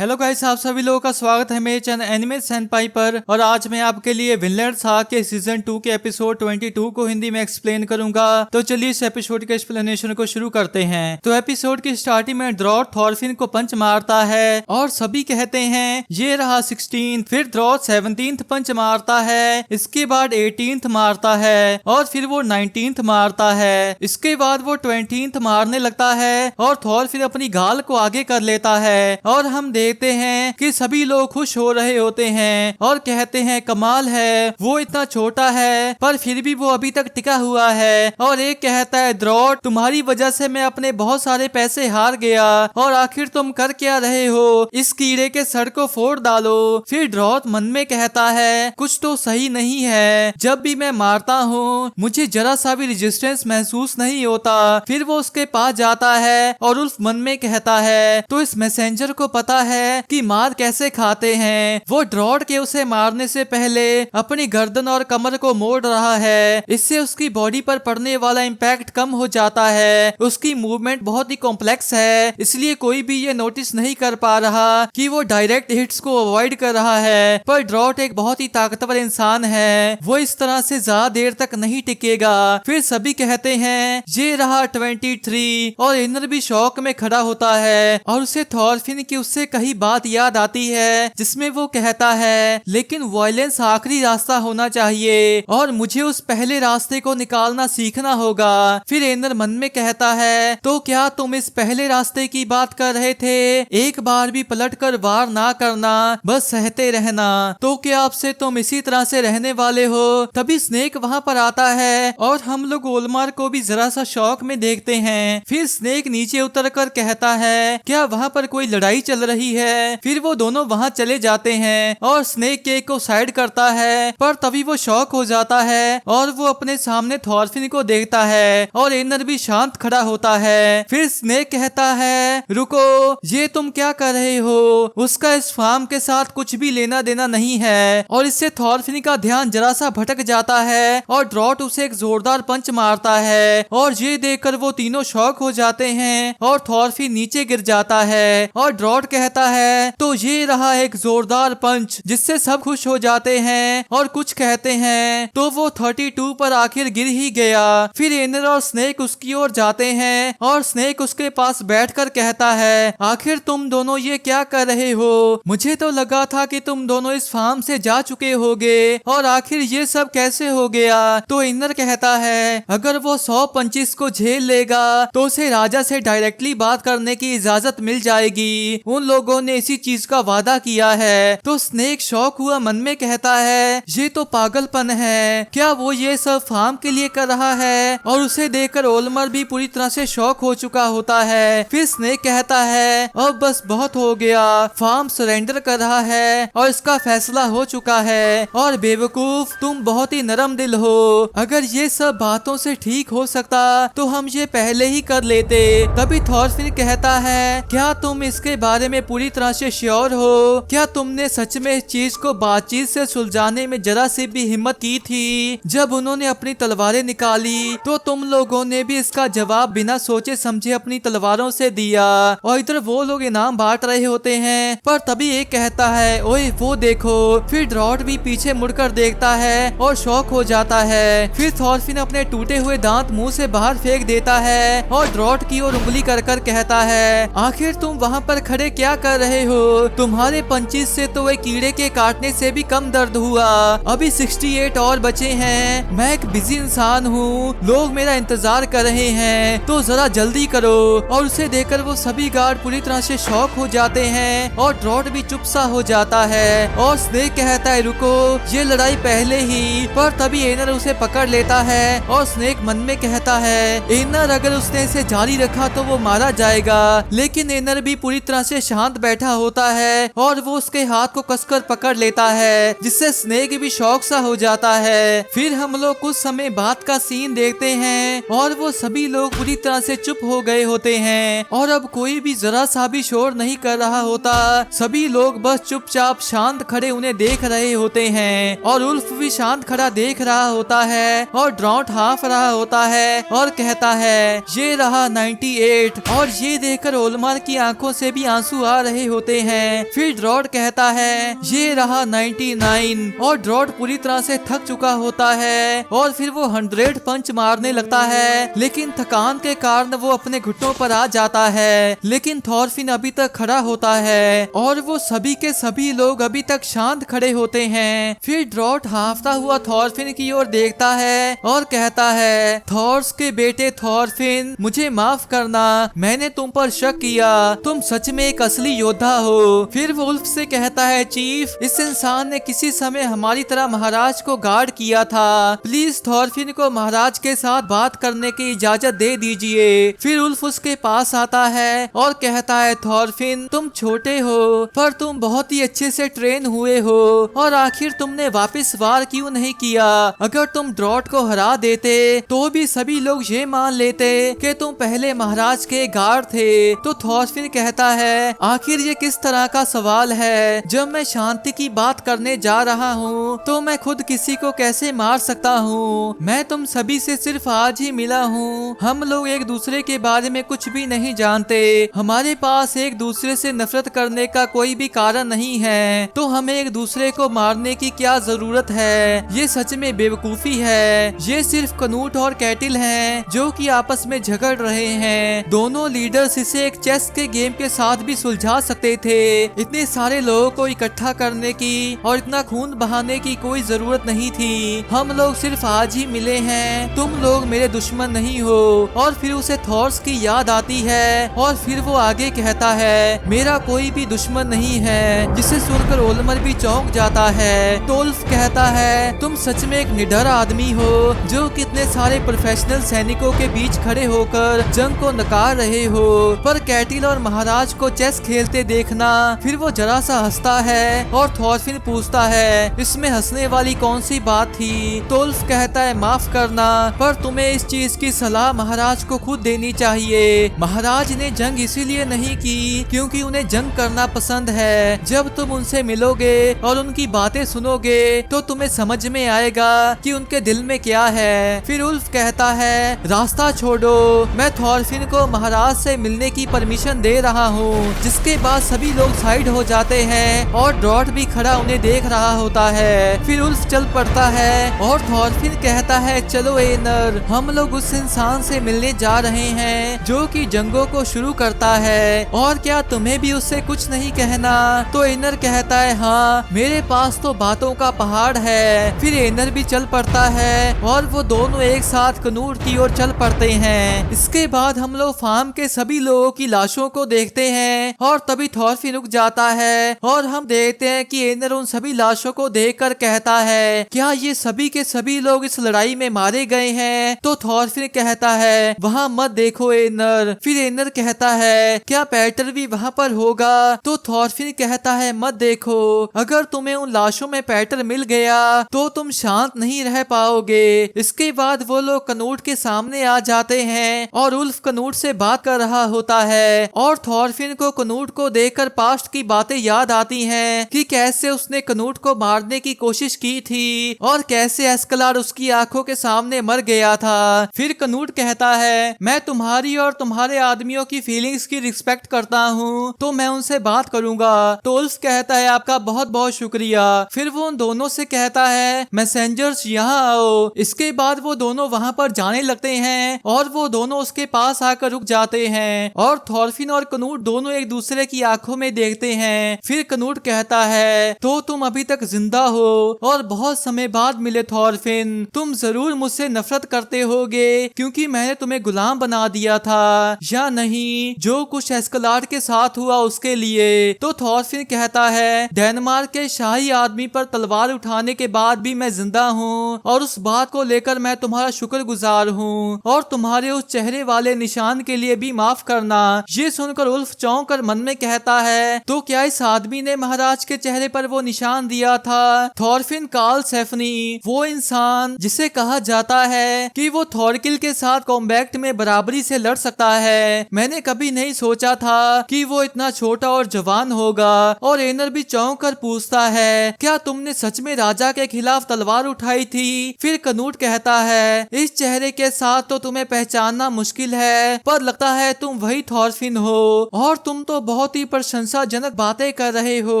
Hello guys, आप सभी लोगों का स्वागत है मेरे चैनल एनिमे सेनपाई पर। और आज मैं आपके लिए विनलैंड सागा के सीजन 2 के एपिसोड 22 को हिंदी में एक्सप्लेन करूंगा। तो चलिए इस एपिसोड के एक्सप्लेनेशन को शुरू करते हैं। तो एपिसोड की स्टार्टिंग में ड्रॉट थॉरफिन को पंच मारता है और सभी कहते हैं ये रहा 16। फिर ड्रॉट 17th पंच मारता है, इसके बाद 18th मारता है और फिर वो 19th मारता है। इसके बाद वो 20th मारने लगता है और थॉरफिन अपनी गाल को आगे कर लेता है और हम देखते हैं कि सभी लोग खुश हो रहे होते हैं और कहते हैं कमाल है, वो इतना छोटा है पर फिर भी वो अभी तक टिका हुआ है। और एक कहता है ड्रॉट, तुम्हारी वजह से मैं अपने बहुत सारे पैसे हार गया और आखिर तुम कर क्या रहे हो, इस कीड़े के सर को फोड़ डालो। फिर ड्रॉट मन में कहता है कुछ तो सही नहीं है, जब भी मैं मारता हूँ मुझे जरा सा भी रेजिस्टेंस महसूस नहीं होता। फिर वो उसके पास जाता है और उल्फ मन में कहता है तो इस मैसेंजर को पता है कि मार कैसे खाते हैं। वो ड्रॉट के उसे मारने से पहले अपनी गर्दन और कमर को मोड़ रहा है, इससे उसकी बॉडी पर पड़ने वाला इम्पैक्ट कम हो जाता है। उसकी मूवमेंट बहुत ही कॉम्प्लेक्स है, इसलिए कोई भी ये नोटिस नहीं कर पा रहा कि वो डायरेक्ट हिट्स को अवॉइड कर रहा है। पर ड्रॉट एक बहुत ही ताकतवर इंसान है, वो इस तरह से ज्यादा देर तक नहीं टिकेगा। फिर सभी कहते हैं ये रहा 23 और इनर भी शौक में खड़ा होता है और उसे थॉरफिन की उससे कही बात याद आती है जिसमें वो कहता है लेकिन वायलेंस आखिरी रास्ता होना चाहिए और मुझे उस पहले रास्ते को निकालना सीखना होगा। फिर एनर मन में कहता है तो क्या तुम इस पहले रास्ते की बात कर रहे थे, एक बार भी पलट कर वार ना करना, बस सहते रहना। तो क्या आपसे तुम इसी तरह से रहने वाले हो। तभी स्नेक वहाँ पर आता है और हम लोग ओलमार को भी जरा सा शौक में देखते हैं। फिर स्नेक नीचे उतर कर कहता है क्या वहाँ पर कोई लड़ाई चल रही है। फिर वो दोनों वहाँ चले जाते हैं और स्नेक केक को साइड करता है, पर तभी वो शॉक हो जाता है और वो अपने सामने थॉरफिन को देखता है और एनर भी शांत खड़ा होता है। फिर स्नेक कहता है रुको, ये तुम क्या कर रहे हो, उसका इस फार्म के साथ कुछ भी लेना देना नहीं है। और इससे थॉरफिन का ध्यान जरा सा भटक जाता है और ड्रॉट उसे एक जोरदार पंच मारता है और ये देखकर वो तीनों शॉक हो जाते हैं और थॉरफिन नीचे गिर जाता है और ड्रॉट कहता है तो ये रहा एक जोरदार पंच जिससे सब खुश हो जाते हैं और कुछ कहते हैं तो वो 32 पर आखिर गिर ही गया। फिर एनर और स्नेक उसकी ओर जाते हैं और स्नेक उसके पास बैठकर कहता है आखिर तुम दोनों ये क्या कर रहे हो, मुझे तो लगा था कि तुम दोनों इस फार्म से जा चुके होगे और आखिर ये सब कैसे हो गया। तो एनर कहता है अगर वो 100 पंचिस को झेल लेगा तो उसे राजा से डायरेक्टली बात करने की इजाजत मिल जाएगी, उन लोगों ने इसी चीज का वादा किया है। तो स्नेक शौक हुआ मन में कहता है ये तो पागलपन है, क्या वो ये सब फार्म के लिए कर रहा है। और उसे देखकर ओलमर भी पूरी तरह से शौक हो चुका होता है। फिर स्नेक कहता है अब बस बहुत हो गया, फार्म सरेंडर कर रहा है और इसका फैसला हो चुका है। और बेवकूफ, तुम बहुत ही नरम दिल हो, अगर ये सब बातों से ठीक हो सकता तो हम ये पहले ही कर लेते। तभी थॉरफिन कहता है क्या तुम इसके बारे में पूरी तरह से श्योर हो, क्या तुमने सच में इस चीज को बातचीत से सुलझाने में जरा सी भी हिम्मत की थी। जब उन्होंने अपनी तलवारें निकाली तो तुम लोगों ने भी इसका जवाब बिना सोचे समझे अपनी तलवारों से दिया। और इधर वो लोग इनाम बांट रहे होते हैं, पर तभी एक कहता है ओए वो देखो। फिर ड्रॉट भी पीछे मुड़कर देखता है और शॉक हो जाता है। फिर थॉरफिन अपने टूटे हुए दांत मुंह से बाहर फेंक देता है और ड्रॉट की ओर उंगली कर कहता है आखिर तुम वहाँ पर खड़े क्या कर रहे हो, तुम्हारे पंचिस से तो वे कीड़े के काटने से भी कम दर्द हुआ। अभी 68 और बचे हैं, मैं एक बिजी इंसान हूँ, लोग मेरा इंतजार कर रहे हैं, तो जरा जल्दी करो। और उसे देखकर वो सभी गार्ड पूरी तरह से शॉक हो जाते हैं और ड्रॉट भी चुप सा हो जाता है। और स्नेक कहता है रुको, ये लड़ाई पहले ही। पर तभी एनर उसे पकड़ लेता है और स्नेक मन में कहता है एनर अगर उसने इसे जारी रखा तो वो मारा जाएगा। लेकिन एनर भी पूरी तरह से शांत बैठा होता है और वो उसके हाथ को कसकर पकड़ लेता है, जिससे स्नेक भी शौक सा हो जाता है। फिर हम लोग कुछ समय बाद का सीन देखते हैं और वो सभी लोग पूरी तरह से चुप हो गए होते हैं और अब कोई भी जरा सा भी शोर नहीं कर रहा होता। सभी लोग बस चुपचाप शांत खड़े उन्हें देख रहे होते हैं और उल्फ भी शांत खड़ा देख रहा होता है और ड्रॉट हाफ रहा होता है और कहता है ये रहा 98। और ये देखकर ओलमार की आंखों से भी आंसू आ रहे होते हैं। फिर ड्रॉट कहता है ये रहा 99 और ड्रॉट पूरी तरह से थक चुका होता है और फिर वो 100 पंच मारने लगता है, लेकिन थकान के कारण वो अपने घुटनों पर आ जाता है। लेकिन थॉरफिन अभी तक खड़ा होता है और वो सभी के सभी लोग अभी तक शांत खड़े होते हैं। फिर ड्रॉट हांफता हुआ थॉरफिन की ओर देखता है और कहता है थॉर्स के बेटे थॉरफिन, मुझे माफ करना, मैंने तुम पर शक किया, तुम सच में एक असली योद्धा हो। फिर वो वुल्फ से कहता है चीफ, इस इंसान ने किसी समय हमारी तरह महाराज को गार्ड किया था, प्लीज थॉरफिन को महाराज के साथ बात करने की इजाजत दे दीजिए। फिर वुल्फ उसके पास आता है और कहता है थॉरफिन, तुम छोटे हो पर तुम बहुत ही अच्छे से ट्रेन हुए हो और आखिर तुमने वापस वार क्यों नहीं किया? अगर तुम ड्रॉट को हरा देते तो भी सभी लोग ये मान लेते कि तुम पहले महाराज के गार्ड थे। तो थॉरफिन कहता है आखिर ये किस तरह का सवाल है? जब मैं शांति की बात करने जा रहा हूँ तो मैं खुद किसी को कैसे मार सकता हूँ? मैं तुम सभी से सिर्फ आज ही मिला हूँ, हम लोग एक दूसरे के बारे में कुछ भी नहीं जानते, हमारे पास एक दूसरे से नफरत करने का कोई भी कारण नहीं है, तो हमें एक दूसरे को मारने की क्या जरूरत है? ये सच में बेवकूफी है। ये सिर्फ कनूट और कैटिल हैं जो कि आपस में झगड़ रहे हैं। दोनों लीडर्स इसे एक चेस के गेम के साथ भी सुलझा सकते थे। इतने सारे लोगों को इकट्ठा करने की और इतना खून बहाने की कोई जरूरत नहीं थी। हम लोग सिर्फ आज ही मिले हैं, तुम लोग मेरे दुश्मन नहीं हो। और फिर उसे थॉर्स की याद आती है और फिर वो आगे कहता है मेरा कोई भी दुश्मन नहीं है, जिसे सुनकर ओलमर भी चौंक जाता है। तो वुल्फ कहता है तुम सच में एक निडर आदमी हो जो कितने सारे प्रोफेशनल सैनिकों के बीच खड़े होकर जंग को नकार रहे हो। पर कैटिल और महाराज को चेस खेलते देखना। फिर वो जरा सा हंसता है और थॉरफिन पूछता है इसमें हंसने वाली कौन सी बात थी? तो वुल्फ कहता है माफ करना, पर तुम्हें इस चीज की सलाह महाराज को खुद देनी चाहिए। महाराज ने जंग इसीलिए नहीं की क्योंकि उन्हें जंग करना पसंद है। जब तुम उनसे मिलोगे और उनकी बातें सुनोगे तो तुम्हें समझ में आएगा कि उनके दिल में क्या है। फिर वुल्फ कहता है रास्ता छोड़ो, मैं थॉरफिन को महाराज से मिलने की परमिशन दे रहा हूँ। जिसके बाद सभी लोग साइड हो जाते हैं और ड्रॉट भी खड़ा उन्हें देख रहा होता है। फिर वुल्फ चल पड़ता है और थॉरफिन कहता है चलो एनर, हम लोग उस इंसान से मिलने जा रहे हैं जो कि जंगों को शुरू करता है, और क्या तुम्हें भी उससे कुछ नहीं कहना? तो एनर कहता है हाँ, मेरे पास तो बातों का पहाड़ है। फिर एनर भी चल पड़ता है और वो दोनों एक साथ कनूर की ओर चल पड़ते हैं। इसके बाद हम लोग फार्म के सभी लोगों की लाशों को देखते हैं और तभी थॉरफिन रुक जाता है और हम देखते हैं कि एनर उन सभी लाशों को देखकर कहता है क्या ये सभी के सभी लोग इस लड़ाई में मारे गए हैं? तो थॉरफिन कहता है वहाँ मत देखो एनर। फिर एनर कहता है क्या पैटर भी वहाँ पर होगा? तो थॉरफिन कहता है मत देखो, अगर तुम्हें उन लाशों में पैटर मिल गया तो तुम शांत नहीं रह पाओगे। इसके बाद वो लोग कनूट के सामने आ जाते हैं और वुल्फ कनूट से बात कर रहा होता है और थॉरफिन को कनूट को देखकर पास्ट की बातें याद आती हैं कि कैसे उसने कनूट को मारने की कोशिश की थी और कैसे एस्कलार उसकी आंखों के सामने मर गया था। फिर कनूट कहता है मैं तुम्हारी और तुम्हारे आदमियों की फीलिंग्स की रिस्पेक्ट करता हूँ, तो मैं उनसे बात करूंगा। तो वुल्फ कहता है आपका बहुत बहुत शुक्रिया। फिर वो उन दोनों से कहता है मैसेंजर्स यहाँ आओ। इसके बाद वो दोनों वहाँ पर जाने लगते हैं और वो दोनों उसके पास आकर रुक जाते हैं और थॉरफिन और कनूट दोनों एक दूसरे की आंखों में देखते हैं। फिर कनूट कहता है तो तुम अभी तक जिंदा हो और बहुत समय बाद मिले थॉरफिन, तुम जरूर मुझसे नफरत करते होगे क्योंकि मैंने तुम्हें गुलाम बना दिया था, या नहीं जो कुछ एस्कलार के साथ हुआ उसके लिए? तो थॉरफिन कहता है डेनमार्क के शाही आदमी पर तलवार उठाने के बाद भी मैं जिंदा हूँ और उस बात को लेकर मैं तुम्हारा शुक्रगुजार हूँ और तुम्हारे उस चेहरे वाले निशान के लिए भी माफ करना। ये सुनकर वुल्फ चौंक कर मन में कहता है तो क्या इस आदमी ने महाराज के चेहरे पर वो निशान दिया था? थॉरफिन कार्ल सेफनी, वो इंसान जिसे कहा जाता है कि वो थॉरकिल के साथ कॉम्बैक्ट में बराबरी से लड़ सकता है। मैंने कभी नहीं सोचा था कि वो इतना छोटा और जवान होगा। और एनर भी चौंक कर पूछता है क्या तुमने सच में राजा के खिलाफ तलवार उठाई थी? फिर कनूट कहता है इस चेहरे के साथ तो तुम्हें पहचानना मुश्किल है, पर लगता है तुम वही थॉरफिन हो और तुम तो बहुत ही प्रशंसाजनक बातें कर रहे हो।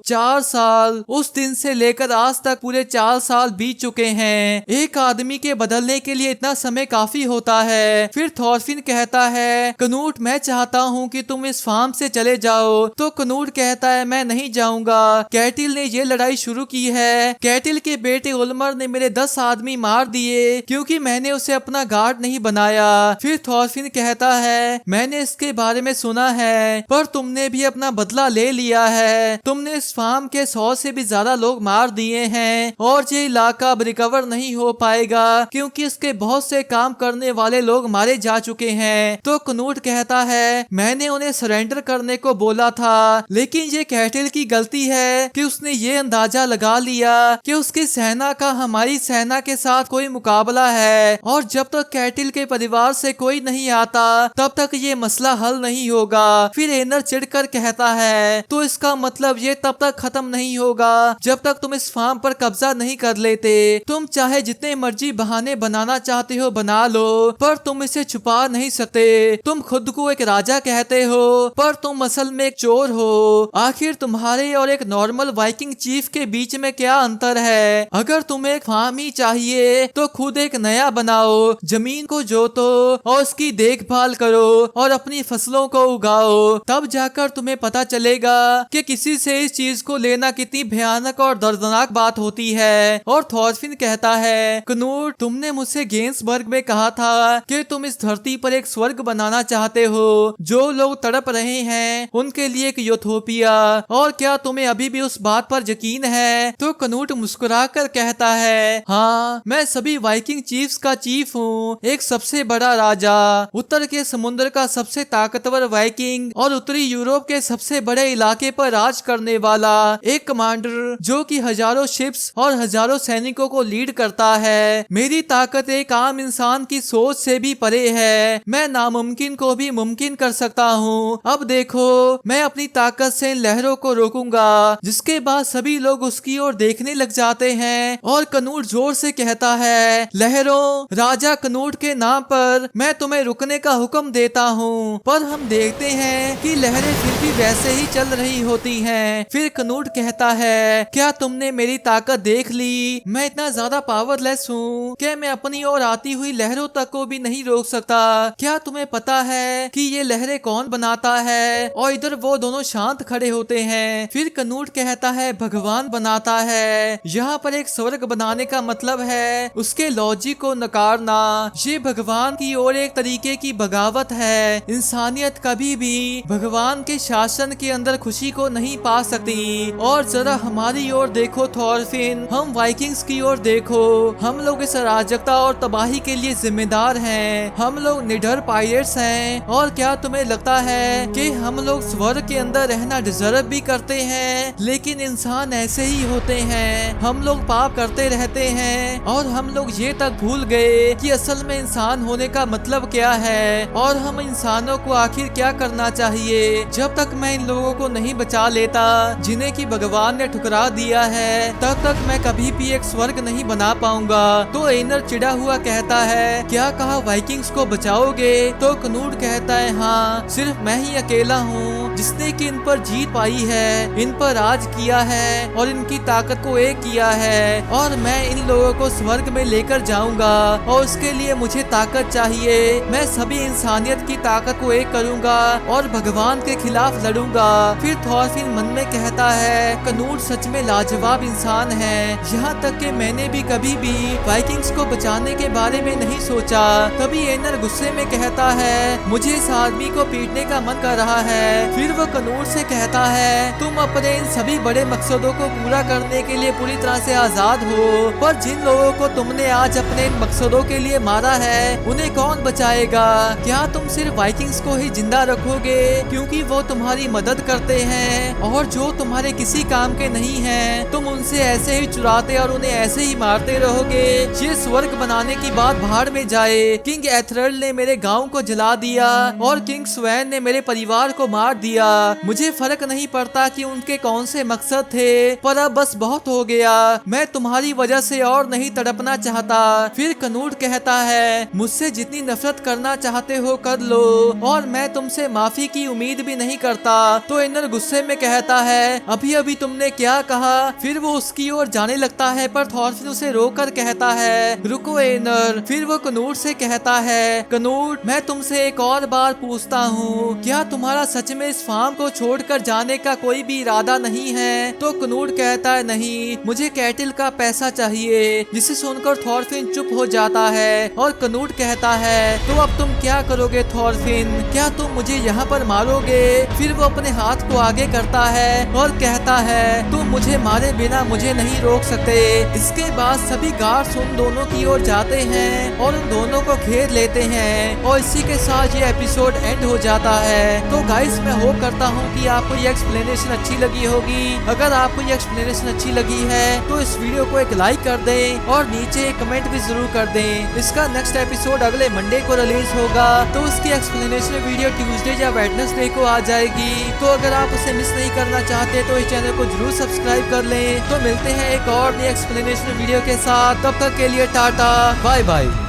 4 साल, उस दिन से लेकर आज तक पूरे 4 साल बीत चुके हैं। एक आदमी के बदलने के लिए इतना समय काफी होता है। फिर थॉरफिन कहता है, कनूट मैं चाहता हूँ कि तुम इस फार्म से चले जाओ। तो कनूट कहता है, मैं नहीं जाऊंगा। कैटिल ने ये लड़ाई शुरू की है। कैटिल के बेटे ओल्मर ने मेरे 10 आदमी मार दिए क्योंकि मैंने उसे अपना गार्ड नहीं बनाया। फिर थॉरफिन कहता है, मैंने इसके बारे में सुना है, पर तुमने भी अपना बदला ले लिया है। तुमने इस फार्म के 100 से भी ज्यादा लोग मार दिए हैं और ये इलाका अब रिकवर नहीं हो पाएगा क्योंकि इसके बहुत से काम करने वाले लोग मारे जा चुके हैं। तो कनूट कहता है, मैंने उन्हें सरेंडर करने को बोला था, लेकिन ये कैटिल की गलती है कि उसने ये अंदाजा लगा लिया कि उसकी सेना का हमारी सेना के साथ कोई मुकाबला है और जब तक कैटिल के परिवार से कोई नहीं आता तब तक ये मसला हल नहीं होगा। फिर एनर चिढ़कर कहता है, तो इसका मतलब ये तब तक खत्म नहीं होगा जब तक तुम इस फार्म पर कब्जा नहीं कर लेते। तुम चाहे जितने मर्जी बहाने बनाना चाहते हो बना लो, पर तुम इसे छुपा नहीं सकते। तुम खुद को एक राजा कहते हो, पर तुम असल में एक चोर हो। आखिर तुम्हारे और एक नॉर्मल वाइकिंग चीफ के बीच में क्या अंतर है? अगर तुम्हें एक फार्म ही चाहिए तो खुद एक नया बनाओ, जमीन को जोतो और उसकी देखभाल करो और अपनी फसलों को उगाओ। तब जाकर तुम्हें पता चलेगा कि किसी से इस चीज को लेना कितनी भयानक और दर्दनाक बात होती है। और थॉरफिन कहता है, कनूट तुमने मुझसे गेंसबर्ग में कहा था कि तुम इस धरती पर एक स्वर्ग बनाना चाहते हो, जो लोग तड़प रहे हैं उनके लिए एक यूथोपिया। और क्या तुम्हें अभी भी उस बात पर यकीन है? तो कनूट मुस्कुराकर कहता है, हाँ, मैं सभी वाइकिंग चीफ्स का चीफ हूँ, एक सबसे बड़ा राजा, उत्तर के समुद्र का सबसे ताकतवर वाइकिंग और उत्तरी यूरोप के सबसे बड़े इलाके पर राज करने वाला एक कमांडर जो कि हजारों शिप्स और हजारों सैनिकों को लीड करता है। मेरी ताकत एक आम इंसान की सोच से भी परे है। मैं नामुमकिन को भी मुमकिन कर सकता हूँ। अब देखो, मैं अपनी ताकत से इन लहरों को रोकूंगा। जिसके बाद सभी लोग उसकी ओर देखने लग जाते हैं और कनूट जोर से कहता है, लहरों, राजा कनूट के नाम पर मैं तुम्हें रुकने का हुक्म देता हूँ। पर हम देखते हैं कि लहरें फिर भी वैसे ही चल रही होती हैं। फिर कनूट कहता है, क्या तुमने मेरी ताकत देख ली? मैं इतना ज्यादा पावरलेस हूँ कि मैं अपनी ओर आती हुई लहरों तक को भी नहीं रोक सकता। क्या तुम्हें पता है कि ये लहरें कौन बनाता है? और इधर वो दोनों शांत खड़े होते हैं। फिर कनूट कहता है, भगवान बनाता है। यहाँ पर एक स्वर्ग बनाने का मतलब है उसके लॉजिक को नकारना। ये भगवान की ओर एक तरीके की बगावत है। इंसानियत कभी भी भगवान के शासन के अंदर खुशी को नहीं पा सकती। और जरा हमारी ओर देखो थॉरफिन, हम वाइकिंग्स की ओर देखो। हम लोग इस अराजकता और तबाही के लिए जिम्मेदार हैं। हम लोग निडर पायरेट्स हैं। और क्या तुम्हें लगता है कि हम लोग स्वर्ग के अंदर रहना डिजर्व भी करते हैं? लेकिन इंसान ऐसे ही होते हैं। हम लोग पाप करते रहते हैं और हम लोग ये तक भूल गए कि असल में इंसान होने का मतलब क्या है और हम इंसानों को आखिर क्या करना चाहिए। जब तक मैं इन लोगों को नहीं बचा लेता जिन्हें कि भगवान ने ठुकरा दिया है, तब तक मैं कभी भी एक स्वर्ग नहीं बना पाऊंगा। तो एनर चिढ़ा हुआ कहता है, क्या कहा वाइकिंग्स को बचाओगे? तो कनूट कहता है, हाँ, सिर्फ मैं ही अकेला हूँ जिसने कि इन पर जीत पाई है, इन पर राज किया है और इनकी ताकत को एक किया है। और मैं इन लोगों को स्वर्ग में लेकर जाऊंगा और उसके लिए मुझे ताकत चाहिए। मैं सभी इंसानियत की ताकत को एक करूंगा और भगवान के खिलाफ लड़ूंगा। फिर थॉरफिन मन में कहता है, कनूट सच में लाजवाब इंसान है। यहाँ तक कि मैंने भी कभी भी वाइकिंग्स को बचाने के बारे में नहीं सोचा। तभी एनर गुस्से में कहता है, मुझे इस आदमी को पीटने का मन कर रहा है। फिर वो कनूट से कहता है, तुम अपने इन सभी बड़े मकसदों को पूरा करने के लिए पूरी तरह से आजाद हो, पर जिन लोगों को तुमने आज अपने इन मकसदों के लिए मारा है उन्हें कौन बचाएगा? क्या तुम सिर्फ वाइकिंग्स को ही जिंदा रखोगे क्योंकि वो तुम्हारी मदद करते हैं और जो तुम्हारे किसी काम के नहीं हैं तुम उनसे ऐसे ही चुराते और उन्हें ऐसे ही मारते रहोगे? ये स्वर्ग बनाने की बात भाड़ में जाए। किंग एथरल्ड ने मेरे गाँव को जला दिया और किंग स्वैन ने मेरे परिवार को मार दिया। किया। मुझे फर्क नहीं पड़ता कि उनके कौन से मकसद थे, पर अब बस बहुत हो गया। मैं तुम्हारी वजह से और नहीं तड़पना चाहता। फिर कनूड कहता है, मुझसे जितनी नफरत करना चाहते हो कर लो, और मैं तुमसे माफी की उम्मीद भी नहीं करता। तो एनर गुस्से में कहता है, अभी अभी तुमने क्या कहा? फिर वो उसकी ओर जाने लगता है, पर थॉरफिन उसे रोककर कहता है, रुको एनर। फिर वो कनूड से कहता है, कनूड मैं तुमसे एक और बार पूछता हूँ, क्या तुम्हारा सच में इस फार्म को छोड़कर जाने का कोई भी इरादा नहीं है? तो कनूड कहता है, नहीं, मुझे कैटल का पैसा चाहिए। जिसे सुनकर थॉरफिन चुप हो जाता है और कनूड कहता है, तो अब तुम क्या करोगे थॉरफिन? क्या तुम मुझे यहाँ पर मारोगे? फिर वो अपने हाथ को आगे करता है और कहता है, तुम मुझे मारे बिना मुझे नहीं रोक सकते। इसके बाद सभी गार्ड्स उन दोनों की ओर जाते हैं और उन दोनों को घेर लेते हैं, और इसी के साथ ये एपिसोड एंड हो जाता है। तो गाइस मैं होप करता हूँ कि आपको ये एक्सप्लेनेशन अच्छी लगी होगी। अगर आपको ये एक्सप्लेनेशन अच्छी लगी है तो इस वीडियो को एक लाइक कर दें और नीचे एक कमेंट भी जरूर कर दें। इसका नेक्स्ट एपिसोड अगले मंडे को रिलीज होगा, तो उसकी एक्सप्लेनेशन वीडियो ट्यूसडे या वेडनेसडे को आ जाएगी। तो अगर आप उसे मिस नहीं करना चाहते तो इस चैनल को जरूर सब्सक्राइब कर लें। तो मिलते हैं एक और नई एक्सप्लेनेशन वीडियो के साथ, तब तक के लिए टाटा बाय बाय।